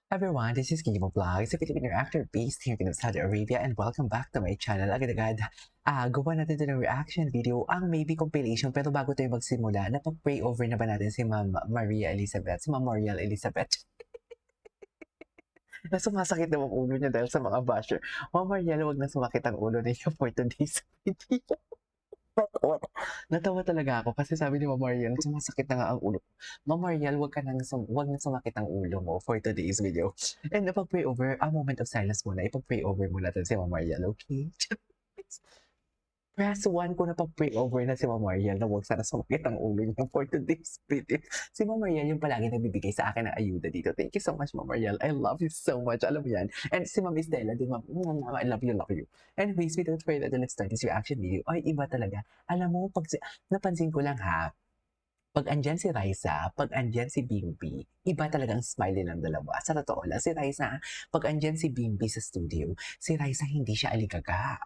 Everyone, this is Kimo Vlogs, a Filipino actor based here in Saudi Arabia, and welcome back to my channel. Agad-agad, gawa natin ito ng reaction video, ang maybe compilation. Pero bago tayo magsimula, napag-pray over na ba natin si Ma'am Maria Elizabeth, si Ma'am Mariel Elizabeth? Na sumasakit na ang ulo niya dahil sa mga basher. Ma'am Mariel, wag na sumakit ang ulo niya for today's video. Natawa talaga ako kasi sabi ni Ma'am Mariel, sumasakit na nga ang ulo ko. Ma'am Mariel, wag na sumakit ang ulo mo for today's video. And napag-pray over, a moment of silence muna, ipag-pray over mo natin si Ma'am Mariel, okay? Press 1 ko napag-pray over na si Ma'am Mariel na wag sana sumakit ang ulo niya for today's video. Si Ma'am Mariel yung palagi nagbibigay sa akin ng ayuda dito. Thank you so much, Ma'am Mariel. I love you so much. Alam mo yan. And si Ma'am Estela din, Ma'am, I love you, love you. Anyways, without further ado, let's start this reaction video. Ay, iba talaga. Alam mo, napansin ko lang ha, pag andyan si Raisa, pag andyan si Bimbi, iba talagang smile ng dalawa. Sa totoo lang, si Raisa, pag andyan si Bimbi sa studio, si Raisa hindi siya aligaga.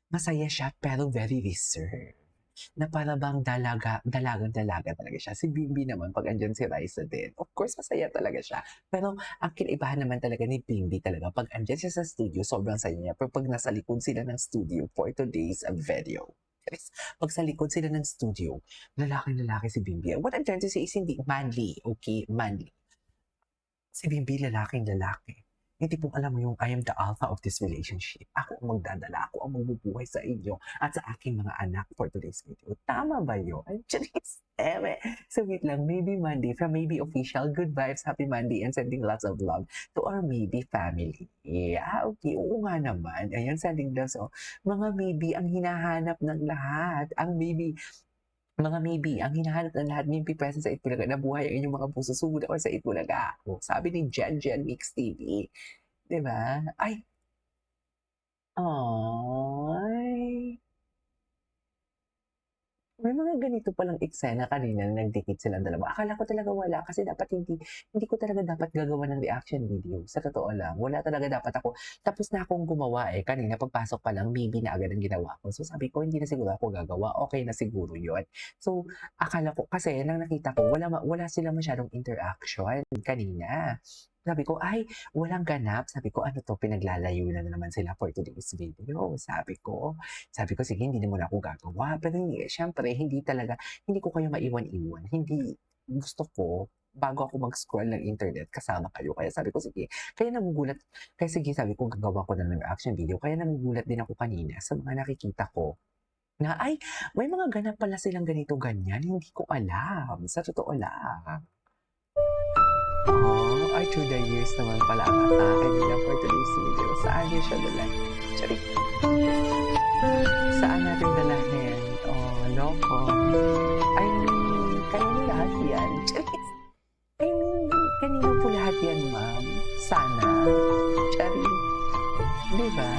Masaya siya pero very reserved. Na para bang dalagang-dalaga talaga siya. Si Bimbi naman, pag andyan si Raisa din, of course, masaya talaga siya. Pero ang kinaibahan naman talaga ni Bimbi talaga, pag andyan siya sa studio, sobrang saya niya. Pero pag nasa likod sila ng studio for today's video, pag sa likod sila ng studio, lalaki si Bimbi. What I'm trying to say is hindi manly, okay? Manly. Si Bimbi, lalaking-lalaki. Yung tipong alam mo yung, I am the alpha of this relationship. Ako ang magdadala, ako ang magbubuhay sa inyo at sa aking mga anak for today's video. Tama ba yun? Charis, So wait lang, maybe Monday from Maybe Official. Good vibes, happy Monday and sending lots of love to our Maybe family. Yeah, okay. Oo nga naman. Ayan, sending loves. Oh. Mga maybe ang hinahanap ng lahat. Ang maybe mga maybe, ang hinahanap ng lahat, maybe present sa Itbulaga, na buhay ang inyong mga puso, sugod ako sa Itbulaga. O, sabi ni Jen Mix TV. Diba? Ay! Ay! May mga ganito palang eksena kanina na nagdikit silang dalawa. Akala ko talaga wala kasi dapat hindi ko talaga dapat gagawa ng reaction video. Sa totoo lang, wala talaga dapat ako. Tapos na akong gumawa eh. Kanina pagpasok pa lang, maybe na agad ang ginawa ko. So sabi ko, hindi na siguro ako gagawa. Okay na siguro yun. So akala ko, kasi nang nakita ko, wala sila masyadong interaction kanina. Sabi ko, ay, walang ganap. Sabi ko, ano to, pinaglalayo na naman sila for today's video. Sabi ko, sige, hindi naman ako gagawa. Pero syempre, hindi ko kayo maiwan-iwan. Hindi, gusto ko, bago ako mag-scroll ng internet, kasama kayo. Kaya sabi ko, sige. Kaya sige, sabi ko, gagawa ko na ng reaction video. Kaya nagugulat din ako kanina sa mga nakikita ko na, ay, may mga ganap pala silang ganito, ganyan. Hindi ko alam. Sa totoo lang. Oh, ay, through the years naman pala ang atake nila for today's video. Saan niyo siya dalhin? Charik! Saan natin dalahin? Oh, loko. I mean, kanino lahat yan? Charis! I mean, kanino po lahat yan, ma'am? Sana. Charis. Diba?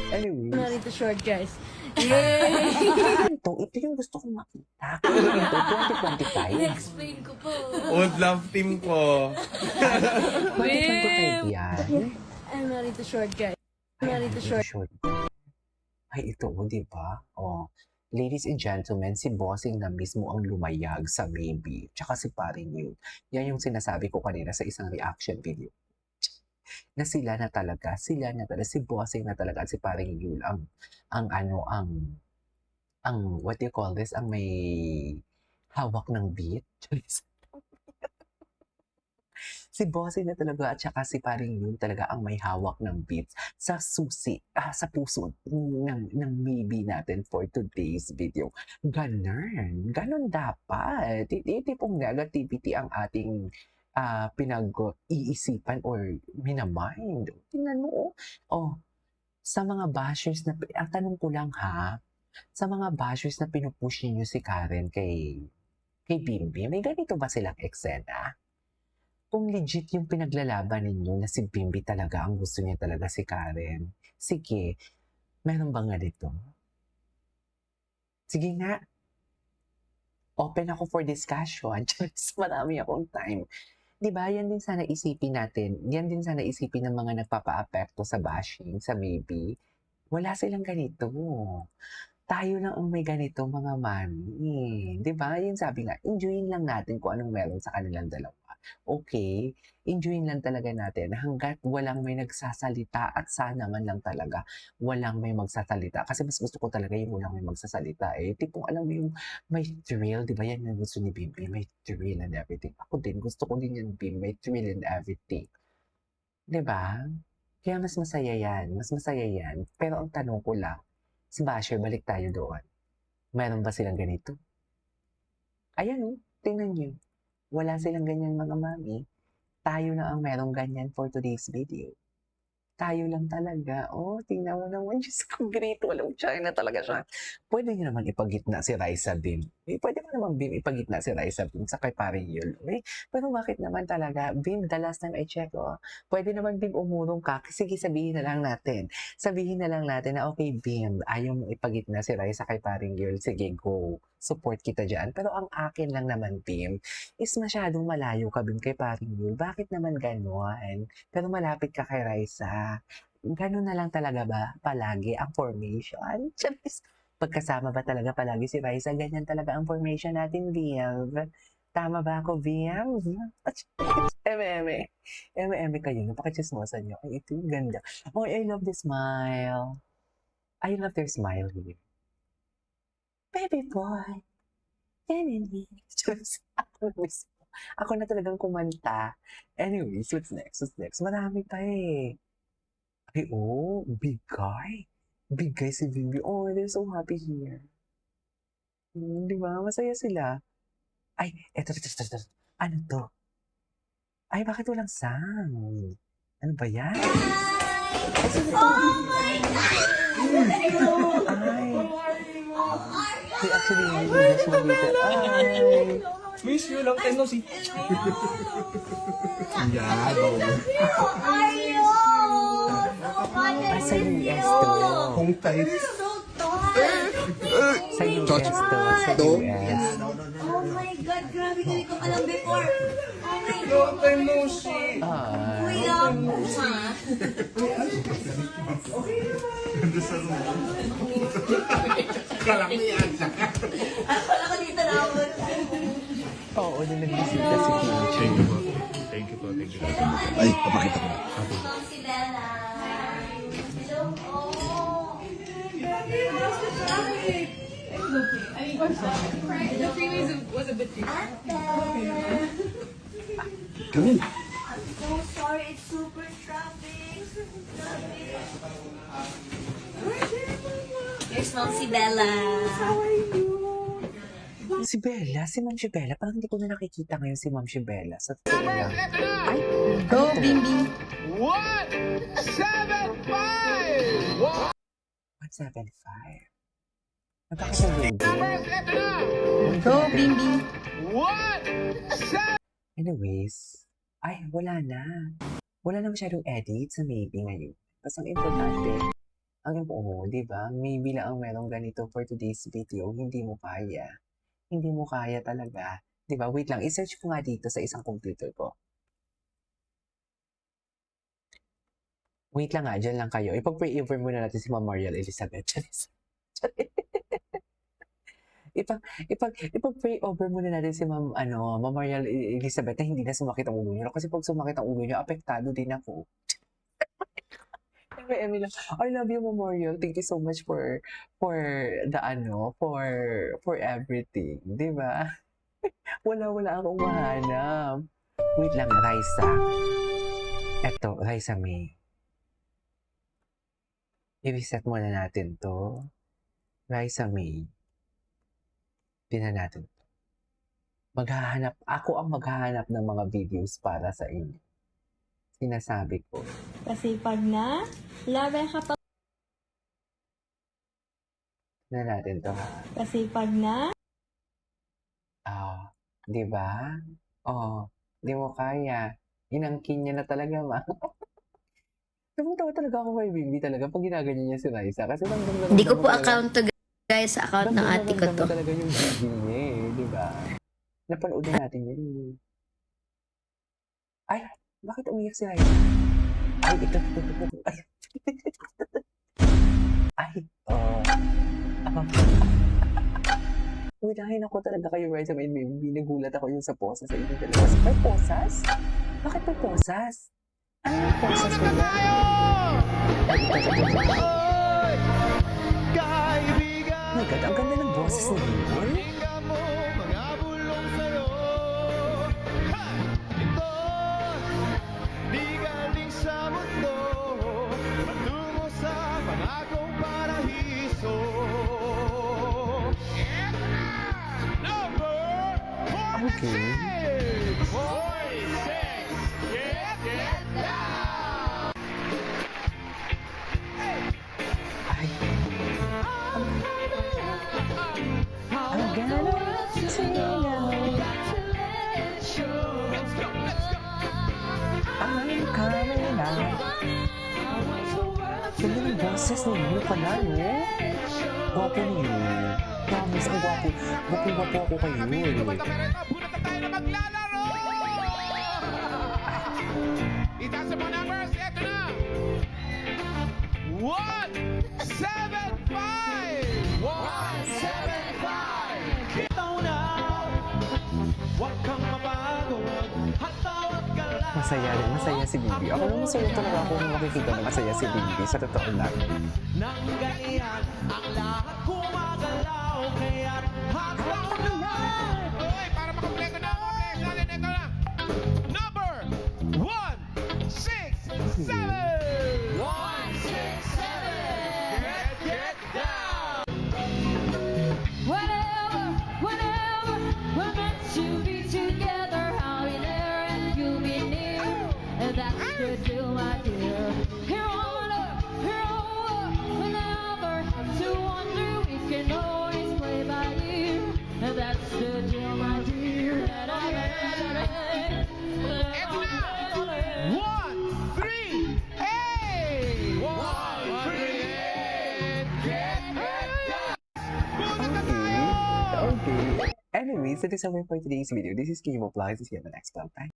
Anyways. Narito short, guys. Yay! Ito yung gusto kong makita. Kaya ito, 2025. Explain ko po. Old love team ko. 2025 yan. I'm narito short, guys. Narito short. Ay, ito, di ba? Oh. Ladies and gentlemen, si Bossing na mismo ang lumayag sa Maybe. Tsaka si Paring Yun. Yan yung sinasabi ko kanina sa isang reaction video. Na sila na talaga, si Bossing na talaga at si Paring Yun ang what do you call this, ang may hawak ng beat. Si Bossing na talaga at saka si Paring Yun talaga ang may hawak ng beats sa sa puso ng Maybe natin for today's video. Ganon dapat. Hindi pong negativity ang ating pinag-iisipan or minamind. Tingnan mo, oh, sa mga bashers na, ang tanong ko lang ha, sa mga bashers na pinupush niyo si Karen kay Bimbi, may ganito ba silang eksena? Kung legit yung pinaglalaban ninyo na si Bimbi talaga ang gusto niya talaga si Karen, sige, meron bang ganito? Sige nga, open ako for discussion. Marami akong time. Diba, yan din sana isipin natin. Yan din sana isipin ng mga nagpapa-apekto sa bashing, sa Maybe. Wala silang ganito. Tayo lang ang may ganito, mga mami. Diba? Yun sabi nga, enjoyin lang natin kung anong meron sa kanilang dalawa. Okay? Enjoyin lang talaga natin hangga't walang may nagsasalita at sana man lang talaga walang may magsasalita. Kasi mas gusto ko talaga yung walang may magsasalita eh. Tipong alam mo yung may thrill, di ba yan yung gusto ni Bibi? May thrill and everything. Ako din, gusto ko din yung Bim, may thrill and everything. Di ba? Kaya mas masaya yan. Mas masaya yan. Pero ang tanong ko lang, si Basher, balik tayo doon. Meron ba silang ganito? Ayan oh, tingnan nyo. Wala silang ganyan mga mami. Tayo na ang merong ganyan for today's video. Tayo lang talaga. Oh, tingnan mo naman. Diyos ko, grito. Walang China talaga siya. Pwede nyo naman ipagitna si Raisa Bim. Eh, pwede mo naman Bim ipagitna si Raisa Bim sa kay paring Yul. Eh, pero bakit naman talaga? Bim, the last time I check, oh, pwede naman Bim umurong ka. Sige, sabihin na lang natin. Sabihin na lang natin na, okay, Bim, ayaw mo ipagitna si Raisa kay paring Yul. Sige, go. Support kita dyan. Pero ang akin lang naman, Bim, is masyadong malayo ka, Bim, kay paring Yul. Bakit naman ganon? Pero malapit ka kay Raisa. Ganun na lang talaga ba palagi ang formation? Charis, pagkasama ba talaga palagi si Raisa? Ganyan talaga ang formation natin, Viv. Tama ba ako, Viv? M.M.E. M.M.E kayo. Napakachismosa niyo. Ay, ito yung ganda. Oh, I love the smile. I love their smile here. Baby boy. Charis, ako na talagang kumanta. Anyways, what's next? What's next? Marami pa eh. Ay, oh, big guy. Big guy si Bibi. Oh, they're so happy here. Di ba? Masaya sila. Ay, eto. Ano to? Ay, bakit walang sound? Ano ba yan? Ay, sino to? Ay. Hey, actually, hindi na siya dito. Ay. Miss you, long time no see. Ay, sa US to. Kung tayo. Sa US to. Sa US. Oh my God, grabe, hindi ko alam before. Oh my God. Long time no see. Ay. Kuya, ha? Kala ko yan. Akala ko dito na ako. Oo, nung nagbisita si teacher. Thank you po. Ay, papakita ko na. Si Bella. Hello po. The freeways was a bit too. Come in. I'm so sorry, it's super traffic. Here's Mom si Bella. Si Bella, si Ma'am si Bella. Parang hindi ko na nakikita ngayon si Ma'am si Bella. Sa totoo lang. Ay, Go, Bing Bing. 175. Napakasabing Go, Bing Bing. Anyways, ay, wala na. Wala na masyadong edit sa maybe ngayon. Tapos ang importante, di ba? Maybe lang ang merong ganito for today's video, hindi mo kaya. Hindi mo kaya talaga. Di ba? Wait lang, i-search ko nga dito sa isang computer ko. Wait lang nga, dyan lang kayo. Ipag-pray-over muna natin si Ma'am Mariel Elizabeth. Ipag-pray over muna natin si Ma'am Mariel Elizabeth na hindi na sumakit ang ulo niya. Kasi pag sumakit ang ulo niya, apektado din ako. Emily, I love you, Memorial. Thank you so much for the for everything. Di ba? Wala akong mahanap. Wait lang, Raisa. Eto, Raisa May. I-reset muna natin to. Raisa May. Tingnan natin. Ako ang maghahanap ng mga videos para sa inyo. Sinasabi ko. Kasi pag na, laban ka pa. Tingnan natin to ha. Kasi pag na, Di ba? Di mo kaya. Inangkin niya na talaga, ma. Tumutawa talaga ako kay Bibi talaga pag ginaganyan niya si Raisa. Kasi Hindi ko po account to guys sa account ng ate ko to. talaga yung Bibi niya eh, di ba? Napanood na natin yun. Ay, bakit umiyak si Raisa? Ay, ito. Ay. Ay, Unahin ako talaga kayo, Riza, may nagulat ako yung sa posas sa inyo dalawa. May posas? Bakit may posas? Ano yung posas ko na? Oh my God, ang ganda ng boses ni Limor. Okay. Ay. Ang gano'n singaw. Ang kamera. Ganda ng boses ni Limor pala, no? Gwapo niyo. Promise, ang gwapo. Gwapo ako kayo. Itaas mo numbers, eto na! 175! 175! Ikaw na, huwag kang mapagod, hatawag ka lang. Masaya si Bibi. Ako naman masaya talaga ako nung makikita na masaya si Bibi. Sa totoo lang. Nang ganyan, ang lahat gumagalaw, kaya't hatawag ka lang. Uy, para makumpleto na ako, please. Natin, ito na. Number 167! 167! Get down! Whatever, we're meant to be together. I'll be there and you'll be near. And that's the deal, my dear. Here on earth, we never have to wonder. We can always play by ear. And that's the deal, my dear. Eto na! 138! 138! Get down! Buta na tayo! Okay. Anyways, that is all for today's video. This is Kimo Vlogs. See you in the next one. Bye.